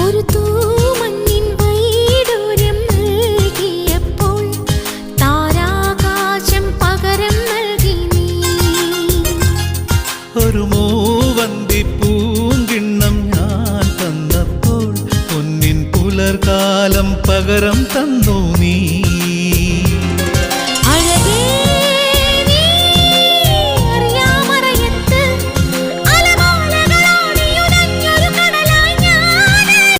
ഒരു തൂമഞ്ഞിൻ വൈഡൂര്യം നൽകിയപ്പോൾ താരാകാശം പകരം നൽകി നീ. ഒരു മൂവന്തി പൂങ്കിണ്ണം ഞാൻ തന്നപ്പോൾ പൊന്നിൻ പുലർകാലം പകരം തന്നു